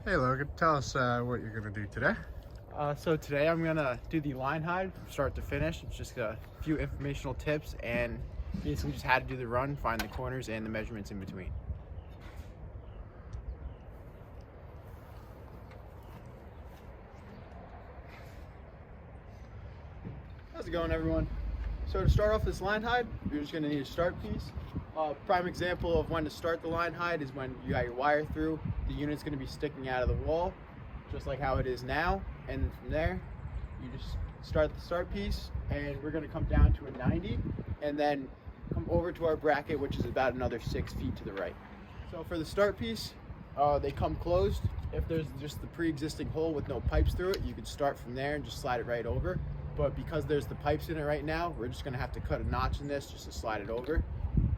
Hey Logan, tell us what you're going to do today. So today I'm gonna do the line hide from start to finish. It's just a few informational tips and basically just how to do the run, find the corners and the measurements in between. How's it going, everyone? So to start off this line hide, you're just gonna need a start piece. Prime example of when to start the line hide is when you got your wire through, the unit's gonna be sticking out of the wall, just like how it is now. And from there, you just start the start piece, and we're gonna come down to a 90, and then come over to our bracket, which is about another 6 feet to the right. So for the start piece, they come closed. If there's just the pre-existing hole with no pipes through it, you can start from there and just slide it right over. But because there's the pipes in it right now, we're just gonna have to cut a notch in this just to slide it over.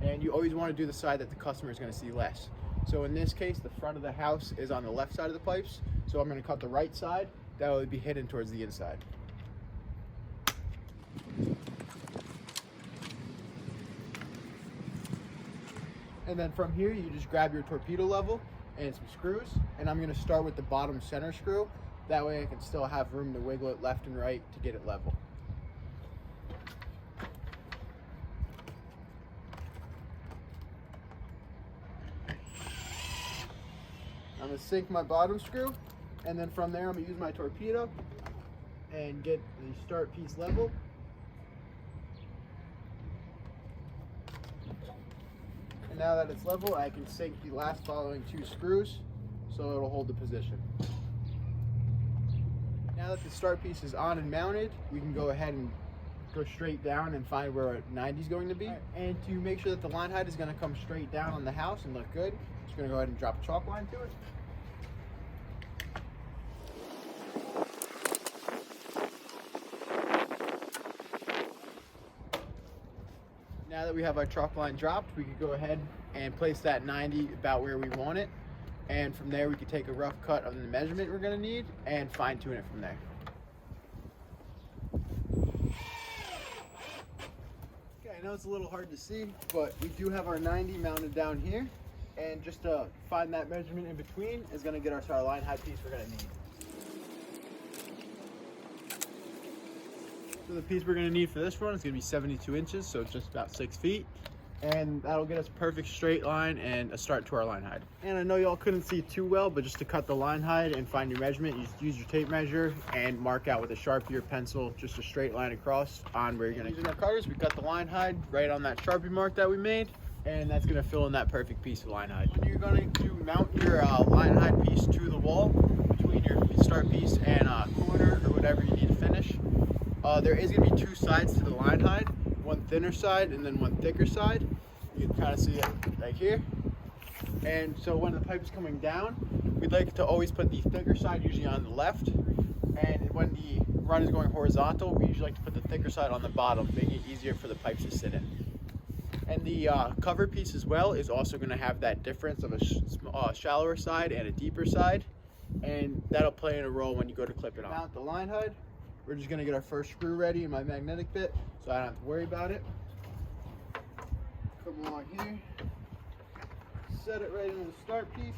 And you always wanna do the side that the customer is gonna see less. So in this case, the front of the house is on the left side of the pipes. So I'm gonna cut the right side. That will be hidden towards the inside. And then from here, you just grab your torpedo level and some screws. And I'm gonna start with the bottom center screw. That way I can still have room to wiggle it left and right to get it level. I'm gonna sink my bottom screw, and then from there I'm gonna use my torpedo and get the start piece level. And now that it's level, I can sink the last following 2 screws so it'll hold the position. Now that the start piece is on and mounted, we can go ahead and go straight down and find where our 90 is going to be. And to make sure that the line height is going to come straight down on the house and look good, I'm just going to go ahead and drop a chalk line to it. Now that we have our chalk line dropped, we can go ahead and place that 90 about where we want it. And from there, we can take a rough cut of the measurement we're going to need and fine tune it from there. Okay, I know it's a little hard to see, but we do have our 90 mounted down here. And just to find that measurement in between is going to get us our line height piece we're going to need. So the piece we're going to need for this one is going to be 72 inches, so it's just about 6 feet. And that'll get us a perfect straight line and a start to our line hide. And I know y'all couldn't see too well, but just to cut the line hide and find your measurement, you just use your tape measure and mark out with a Sharpie or pencil just a straight line across on where you're going to. Using our cutters, we cut the line hide right on that Sharpie mark that we made, and that's going to fill in that perfect piece of line hide. When you're going to mount your line hide piece to the wall between your start piece and corner or whatever you need to finish, there is going to be 2 sides to the line hide. One thinner side and then one thicker side. You can kind of see it right here. And so when the pipe is coming down, we'd like to always put the thicker side usually on the left. And when the run is going horizontal, we usually like to put the thicker side on the bottom, making it easier for the pipes to sit in. And the cover piece as well is also going to have that difference of a shallower side and a deeper side. And that'll play in a role when you go to clip it on. Mount the line hide. We're just going to get our first screw ready in my magnetic bit, so I don't have to worry about it. Come along here, set it right into the start piece,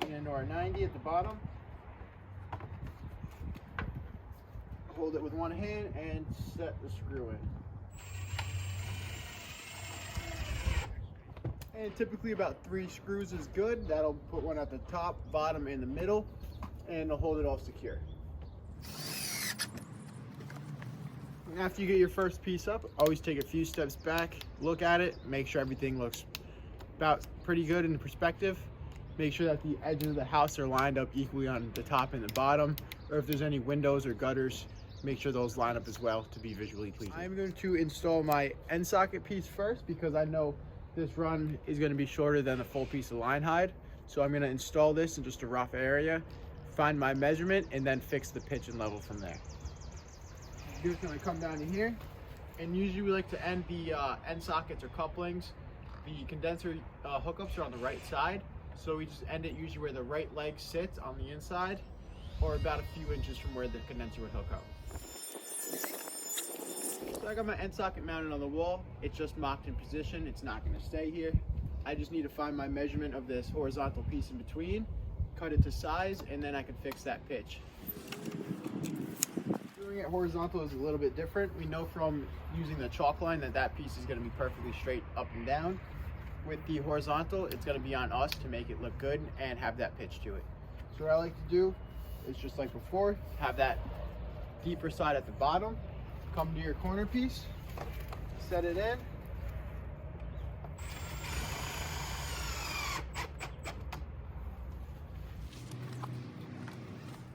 and into our 90 at the bottom. Hold it with one hand and set the screw in. And typically about 3 screws is good. That'll put one at the top, bottom, and the middle, and it'll hold it all secure. After you get your first piece up, always take a few steps back, look at it, make sure everything looks about pretty good in perspective. Make sure that the edges of the house are lined up equally on the top and the bottom, or if there's any windows or gutters, make sure those line up as well to be visually pleasing. I'm going to install my end socket piece first because I know this run is going to be shorter than a full piece of line hide. So I'm going to install this in just a rough area, find my measurement, and then fix the pitch and level from there. Just going to come down to here, and usually we like to end the end sockets or couplings. The condenser hookups are on the right side, so we just end it usually where the right leg sits on the inside, or about a few inches from where the condenser would hook up. So I got my end socket mounted on the wall. It's just mocked in position. It's not going to stay here. I just need to find my measurement of this horizontal piece in between, cut it to size, and then I can fix that pitch. Doing it horizontal is a little bit different. We know from using the chalk line that that piece is going to be perfectly straight up and down. With the horizontal, it's going to be on us to make it look good and have that pitch to it. So what I like to do is, just like before, have that deeper side at the bottom, come to your corner piece, set it in,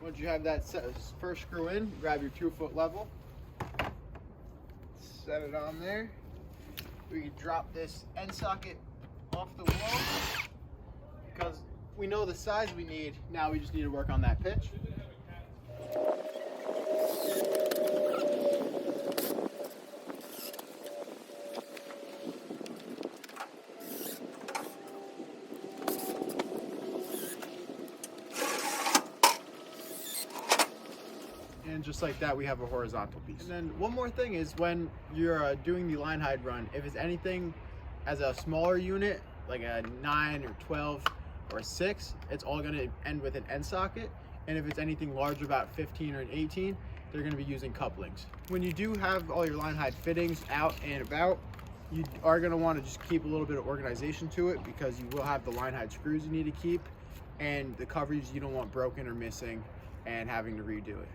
once you have that first screw in, grab your 2-foot level, set it on there. We can drop this end socket off the wall because we know the size we need. Now we just need to work on that pitch. And just like that, we have a horizontal piece. And then one more thing is, when you're doing the line hide run, if it's anything as a smaller unit, like a 9 or 12 or a 6, it's all going to end with an end socket. And if it's anything large, about 15 or an 18, they're going to be using couplings. When you do have all your line hide fittings out and about, you are going to want to just keep a little bit of organization to it, because you will have the line hide screws you need to keep and the coverage you don't want broken or missing and having to redo it.